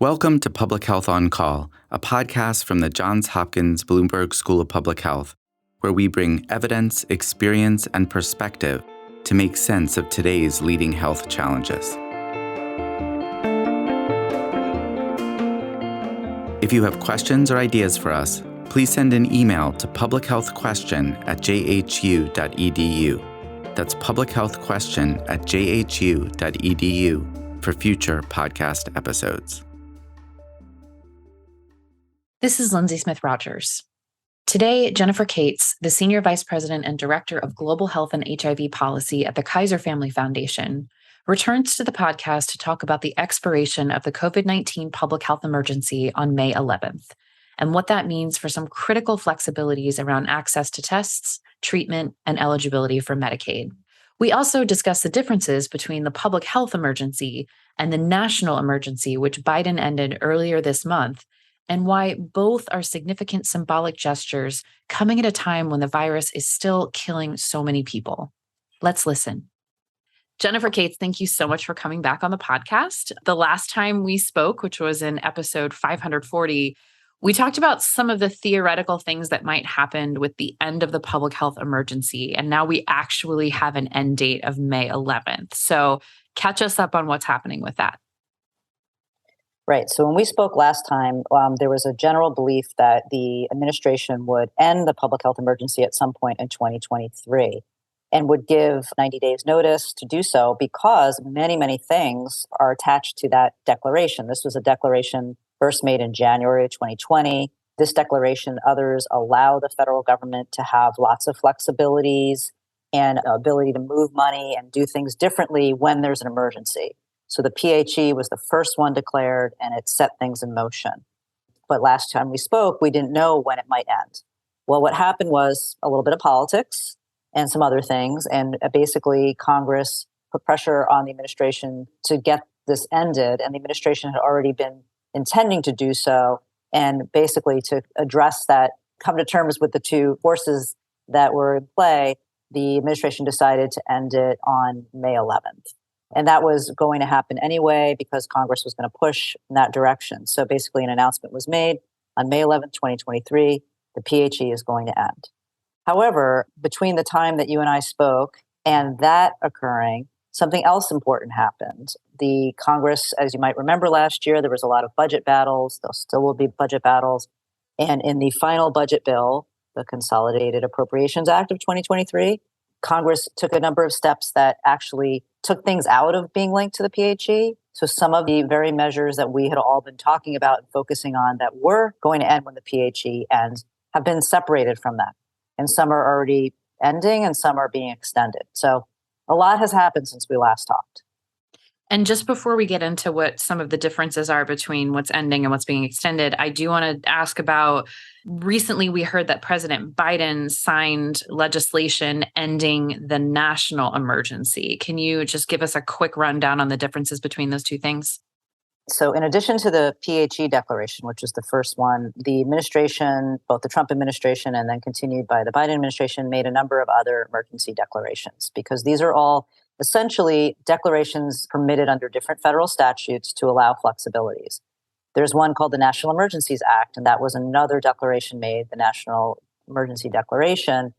Welcome to Public Health on Call, a podcast from the Johns Hopkins Bloomberg School of Public Health, where we bring evidence, experience, and perspective to make sense of today's leading health challenges. If you have questions or ideas for us, please send an email to publichealthquestion@jhu.edu. That's publichealthquestion@jhu.edu for future podcast episodes. This is Lindsay Smith Rogers. Today, Jennifer Cates, the Senior Vice President and Director of Global Health and HIV Policy at the Kaiser Family Foundation, returns to the podcast to talk about the expiration of the COVID-19 public health emergency on May 11th, and what that means for some critical flexibilities around access to tests, treatment, and eligibility for Medicaid. We also discuss the differences between the public health emergency and the national emergency, which Biden ended earlier this month, and why both are significant symbolic gestures coming at a time when the virus is still killing so many people. Let's listen. Jennifer Cates, thank you so much for coming back on the podcast. The last time we spoke, which was in episode 540, we talked about some of the theoretical things that might happen with the end of the public health emergency. And now we actually have an end date of May 11th. So catch us up on what's happening with that. Right. So when we spoke last time, there was a general belief that the administration would end the public health emergency at some point in 2023 and would give 90 days notice to do so because many, many things are attached to that declaration. This was a declaration first made in January of 2020. This declaration, others allow the federal government to have lots of flexibilities and ability to move money and do things differently when there's an emergency. So the PHE was the first one declared, and it set things in motion. But last time we spoke, we didn't know when it might end. Well, what happened was a little bit of politics and some other things. And basically, Congress put pressure on the administration to get this ended. And the administration had already been intending to do so. And basically, to address that, come to terms with the two forces that were in play, the administration decided to end it on May 11th. And that was going to happen anyway because Congress was going to push in that direction. So basically, an announcement was made on May 11th, 2023, the PHE is going to end. However, between the time that you and I spoke and that occurring, something else important happened. The Congress, as you might remember last year, there was a lot of budget battles. There still will be budget battles. And in the final budget bill, the Consolidated Appropriations Act of 2023, Congress took a number of steps that actually took things out of being linked to the PHE. So some of the very measures that we had all been talking about and focusing on that were going to end when the PHE ends have been separated from that. And some are already ending and some are being extended. So a lot has happened since we last talked. And just before we get into what some of the differences are between what's ending and what's being extended, I do want to ask about, recently we heard that President Biden signed legislation ending the national emergency. Can you just give us a quick rundown on the differences between those two things? So in addition to the PHE declaration, which was the first one, the administration, both the Trump administration and then continued by the Biden administration, made a number of other emergency declarations because these are all essentially declarations permitted under different federal statutes to allow flexibilities. There's one called the National Emergencies Act, and that was another declaration made, the National Emergency Declaration,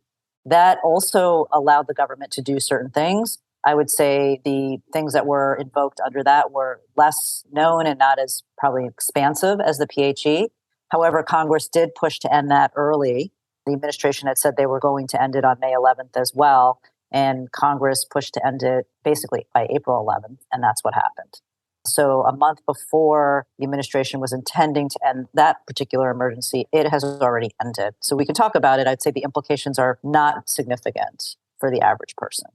that also allowed the government to do certain things. I would say the things that were invoked under that were less known and not as probably expansive as the PHE. However, Congress did push to end that early. The administration had said they were going to end it on May 11th as well. And Congress pushed to end it basically by April 11th, and that's what happened. So a month before the administration was intending to end that particular emergency, it has already ended. So we can talk about it. I'd say the implications are not significant for the average person.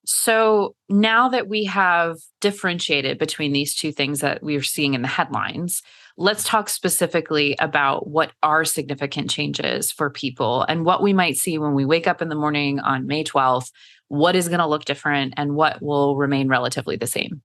So now that we have differentiated between these two things that we're seeing in the headlines, let's talk specifically about what are significant changes for people and what we might see when we wake up in the morning on May 12th, what is going to look different and what will remain relatively the same.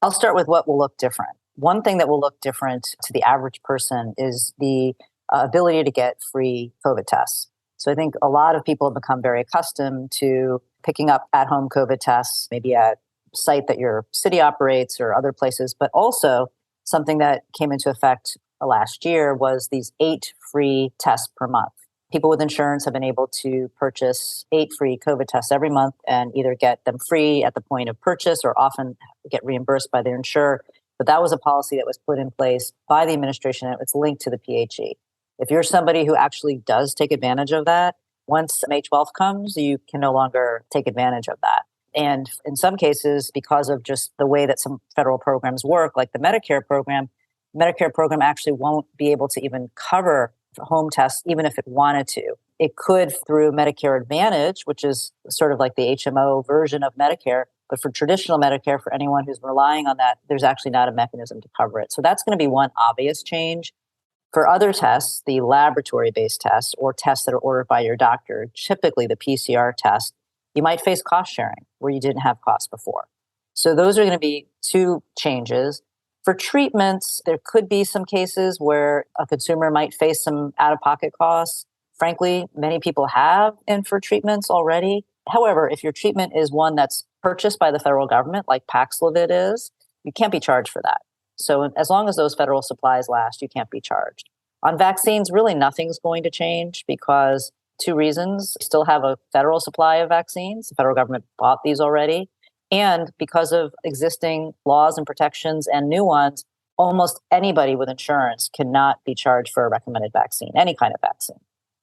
I'll start with what will look different. One thing that will look different to the average person is the ability to get free COVID tests. So I think a lot of people have become very accustomed to picking up at-home COVID tests, maybe at a site that your city operates or other places, but also something that came into effect last year was these 8 free tests per month. People with insurance have been able to purchase 8 free COVID tests every month and either get them free at the point of purchase or often get reimbursed by their insurer. But that was a policy that was put in place by the administration, and it's linked to the PHE. If you're somebody who actually does take advantage of that, once May 12th comes, you can no longer take advantage of that. And in some cases, because of just the way that some federal programs work, like the Medicare program actually won't be able to even cover home tests, even if it wanted to. It could through Medicare Advantage, which is sort of like the HMO version of Medicare. But for traditional Medicare, for anyone who's relying on that, there's actually not a mechanism to cover it. So that's going to be one obvious change. For other tests, the laboratory-based tests or tests that are ordered by your doctor, typically the PCR test, you might face cost sharing where you didn't have costs before. So those are going to be 2 changes. For treatments, there could be some cases where a consumer might face some out-of-pocket costs. Frankly, many people have and for treatments already. However, if your treatment is one that's purchased by the federal government, like Paxlovid is, you can't be charged for that. So as long as those federal supplies last, you can't be charged. On vaccines, really nothing's going to change because 2 reasons. We still have a federal supply of vaccines. The federal government bought these already. And because of existing laws and protections and new ones, almost anybody with insurance cannot be charged for a recommended vaccine, any kind of vaccine.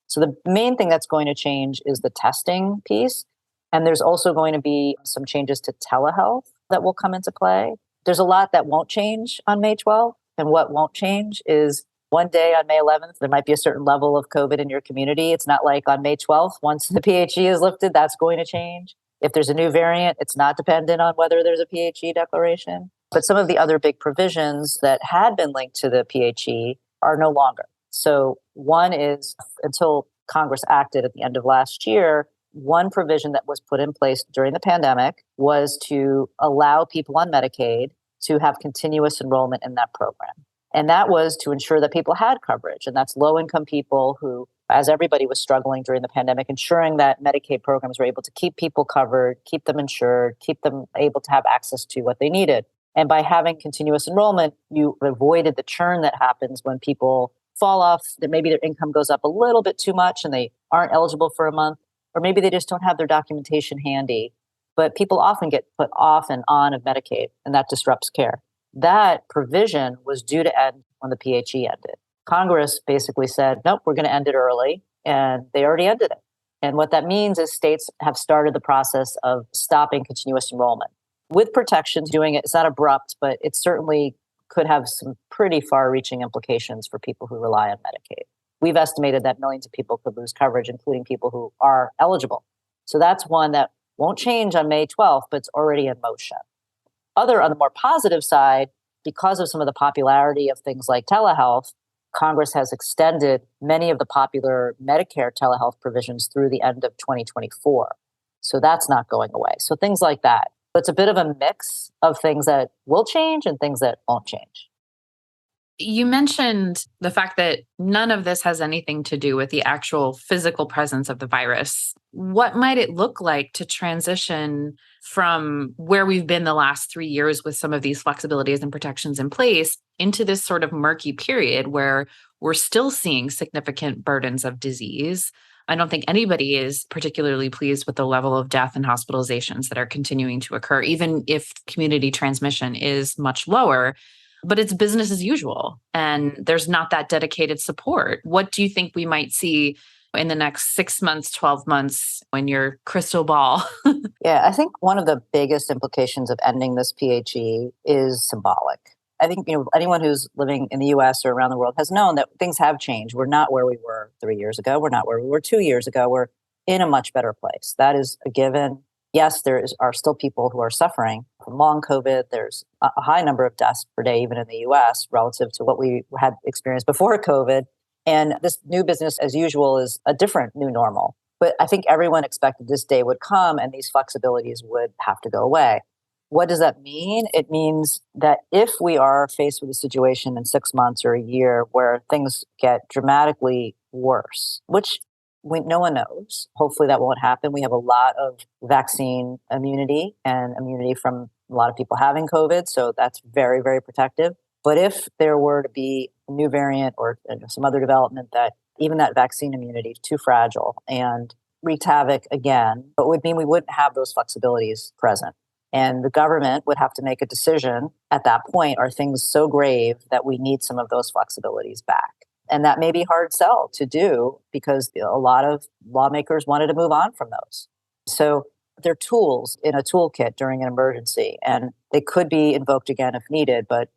So the main thing that's going to change is the testing piece. And there's also going to be some changes to telehealth that will come into play. There's a lot that won't change on May 12th. And what won't change is one day on May 11th, there might be a certain level of COVID in your community. It's not like on May 12th, once the PHE is lifted, that's going to change. If there's a new variant, it's not dependent on whether there's a PHE declaration. But some of the other big provisions that had been linked to the PHE are no longer. So one is, until Congress acted at the end of last year, one provision that was put in place during the pandemic was to allow people on Medicaid to have continuous enrollment in that program. And that was to ensure that people had coverage. And that's low-income people who, as everybody was struggling during the pandemic, ensuring that Medicaid programs were able to keep people covered, keep them insured, keep them able to have access to what they needed. And by having continuous enrollment, you avoided the churn that happens when people fall off, that maybe their income goes up a little bit too much and they aren't eligible for a month, or maybe they just don't have their documentation handy. But people often get put off and on of Medicaid, and that disrupts care. That provision was due to end when the PHE ended. Congress basically said, nope, we're going to end it early, and they already ended it. And what that means is states have started the process of stopping continuous enrollment. With protections, doing it, it's not abrupt, but it certainly could have some pretty far-reaching implications for people who rely on Medicaid. We've estimated that millions of people could lose coverage, including people who are eligible. So that's one that won't change on May 12th, but it's already in motion. On the more positive side, because of some of the popularity of things like telehealth, Congress has extended many of the popular Medicare telehealth provisions through the end of 2024. So that's not going away. So things like that. It's a bit of a mix of things that will change and things that won't change. You mentioned the fact that none of this has anything to do with the actual physical presence of the virus. What might it look like to transition from where we've been the last 3 years with some of these flexibilities and protections in place into this sort of murky period where we're still seeing significant burdens of disease? I don't think anybody is particularly pleased with the level of death and hospitalizations that are continuing to occur, even if community transmission is much lower. But it's business as usual, and there's not that dedicated support. What do you think we might see in the next 6 months, 12 months in your crystal ball? Yeah, I think one of the biggest implications of ending this PHE is symbolic. I think anyone who's living in the US or around the world has known that things have changed. We're not where we were 3 years ago. We're not where we were 2 years ago. We're in a much better place. That is a given. Yes, are still people who are suffering from long COVID. There's a high number of deaths per day, even in the US, relative to what we had experienced before COVID. And this new business as usual is a different new normal. But I think everyone expected this day would come and these flexibilities would have to go away. What does that mean? It means that if we are faced with a situation in 6 months or a year where things get dramatically worse, which no one knows. Hopefully that won't happen. We have a lot of vaccine immunity and immunity from a lot of people having COVID. So that's very, very protective. But if there were to be a new variant or some other development that even that vaccine immunity is too fragile and wreaked havoc again, it would mean we wouldn't have those flexibilities present. And the government would have to make a decision at that point, are things so grave that we need some of those flexibilities back? And that may be hard sell to do because a lot of lawmakers wanted to move on from those. So they're tools in a toolkit during an emergency, and they could be invoked again if needed, but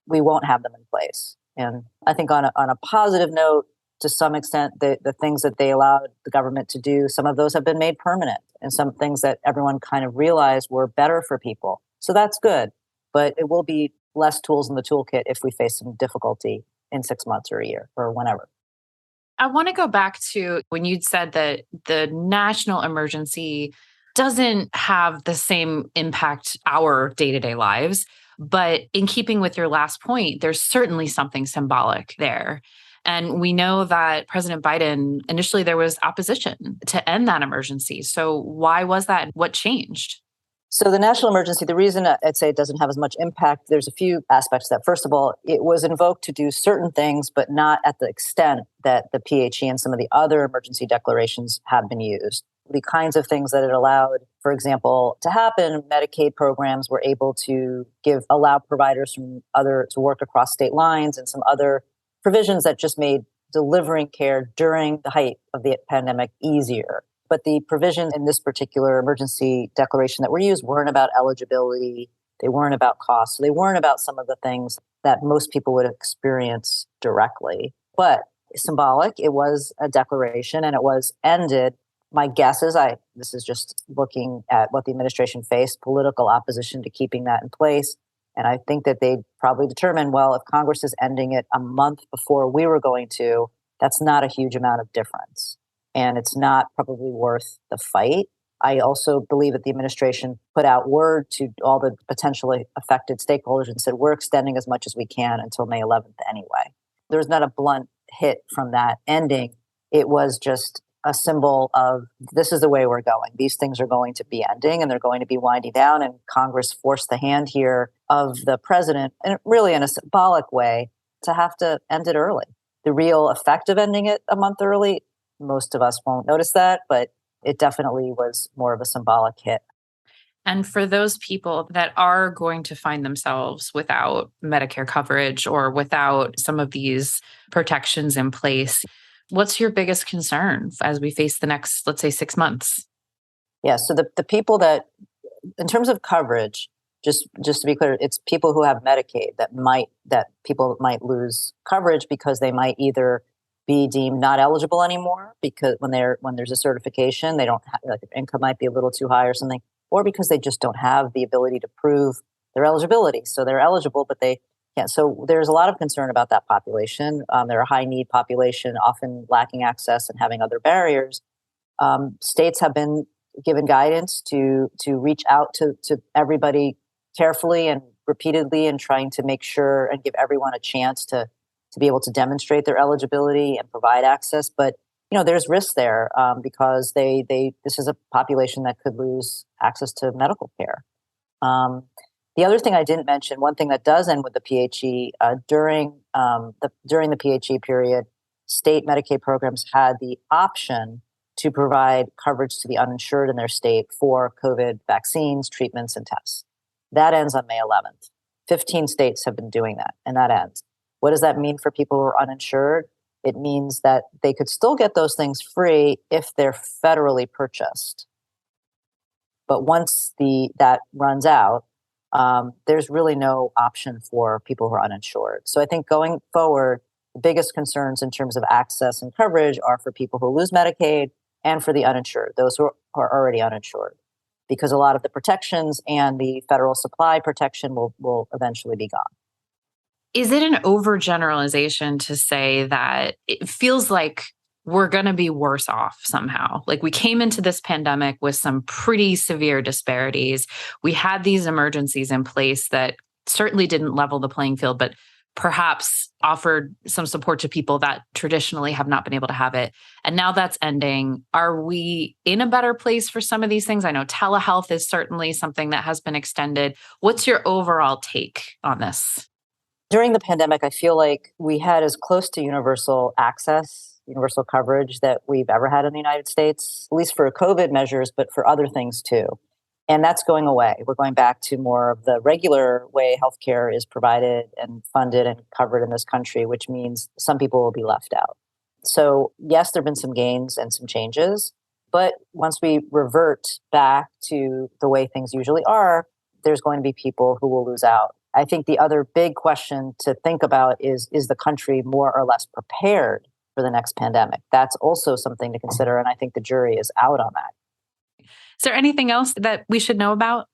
we won't have them in place. And I think on a positive note, to some extent, the things that they allowed the government to do, some of those have been made permanent, and some things that everyone kind of realized were better for people. So that's good, but it will be less tools in the toolkit if we face some difficulty in 6 months or a year or whenever. I want to go back to when you'd said that the national emergency doesn't have the same impact our day-to-day lives. But in keeping with your last point, there's certainly something symbolic there. And we know that President Biden, initially there was opposition to end that emergency. So why was that? What changed? So the national emergency, the reason I'd say it doesn't have as much impact, there's a few aspects that, first of all, it was invoked to do certain things, but not at the extent that the PHE and some of the other emergency declarations have been used. The kinds of things that it allowed, for example, to happen, Medicaid programs were able to allow providers from to work across state lines, and some other provisions that just made delivering care during the height of the pandemic easier. But the provisions in this particular emergency declaration that were used weren't about eligibility. They weren't about cost. So they weren't about some of the things that most people would experience directly. But symbolic, it was a declaration, and it was ended. My guess is, this is just looking at what the administration faced, political opposition to keeping that in place. And I think that they probably determined, well, if Congress is ending it a month before we were going to, that's not a huge amount of difference. And it's not probably worth the fight. I also believe that the administration put out word to all the potentially affected stakeholders and said, we're extending as much as we can until May 11th anyway. There was not a blunt hit from that ending. It was just a symbol of, this is the way we're going. These things are going to be ending, and they're going to be winding down. And Congress forced the hand here of the president, and really in a symbolic way, to have to end it early. The real effect of ending it a month early, most of us won't notice that, but it definitely was more of a symbolic hit. And for those people that are going to find themselves without Medicare coverage or without some of these protections in place, what's your biggest concern as we face the next, let's say, 6 months? Yeah, so the people that, in terms of coverage, just to be clear, it's people who have Medicaid that people might lose coverage because they might either be deemed not eligible anymore because when there's a certification, they don't have, like, their income might be a little too high or something, or because they just don't have the ability to prove their eligibility. So they're eligible, but they can't. So there's a lot of concern about that population. They're a high need population, often lacking access and having other barriers. States have been given guidance to reach out to everybody carefully and repeatedly, and trying to make sure and give everyone a chance to be able to demonstrate their eligibility and provide access. But there's risk there because this is a population that could lose access to medical care. The other thing I didn't mention, one thing that does end with the PHE, during the PHE period, state Medicaid programs had the option to provide coverage to the uninsured in their state for COVID vaccines, treatments, and tests. That ends on May 11th. 15 states have been doing that, and that ends. What does that mean for people who are uninsured? It means that they could still get those things free if they're federally purchased. But once that runs out, there's really no option for people who are uninsured. So I think going forward, the biggest concerns in terms of access and coverage are for people who lose Medicaid and for the uninsured, those who are already uninsured, because a lot of the protections and the federal supply protection will eventually be gone. Is it an overgeneralization to say that it feels like we're going to be worse off somehow? Like, we came into this pandemic with some pretty severe disparities. We had these emergencies in place that certainly didn't level the playing field, but perhaps offered some support to people that traditionally have not been able to have it. And now that's ending. Are we in a better place for some of these things? I know telehealth is certainly something that has been extended. What's your overall take on this? During the pandemic, I feel like we had as close to universal access, universal coverage that we've ever had in the United States, at least for COVID measures, but for other things too. And that's going away. We're going back to more of the regular way healthcare is provided and funded and covered in this country, which means some people will be left out. So yes, there have been some gains and some changes, but once we revert back to the way things usually are, there's going to be people who will lose out. I think the other big question to think about is the country more or less prepared for the next pandemic? That's also something to consider, and I think the jury is out on that. Is there anything else that we should know about?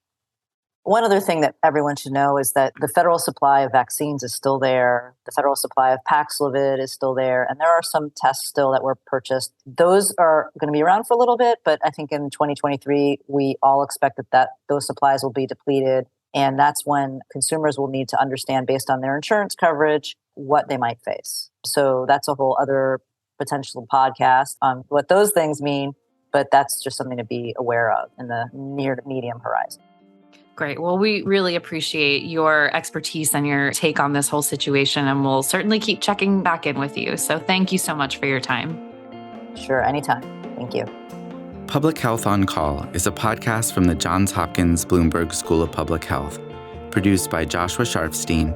One other thing that everyone should know is that the federal supply of vaccines is still there. The federal supply of Paxlovid is still there. And there are some tests still that were purchased. Those are going to be around for a little bit, but I think in 2023, we all expect that those supplies will be depleted. And that's when consumers will need to understand, based on their insurance coverage, what they might face. So that's a whole other potential podcast on what those things mean. But that's just something to be aware of in the near to medium horizon. Great. Well, we really appreciate your expertise and your take on this whole situation, and we'll certainly keep checking back in with you. So thank you so much for your time. Sure, anytime. Thank you. Public Health on Call is a podcast from the Johns Hopkins Bloomberg School of Public Health, produced by Joshua Sharfstein,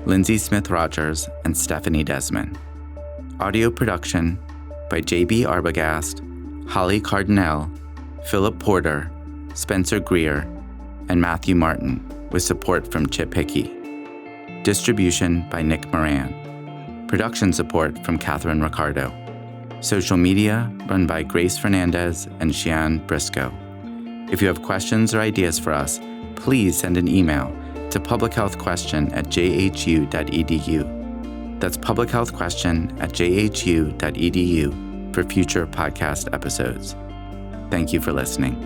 Lindsay Smith-Rogers, and Stephanie Desmond. Audio production by J.B. Arbogast, Holly Cardinale, Philip Porter, Spencer Greer, and Matthew Martin, with support from Chip Hickey. Distribution by Nick Moran. Production support from Catherine Ricardo. Social media run by Grace Fernandez and Shian Briscoe. If you have questions or ideas for us, please send an email to publichealthquestion@jhu.edu. That's publichealthquestion@jhu.edu for future podcast episodes. Thank you for listening.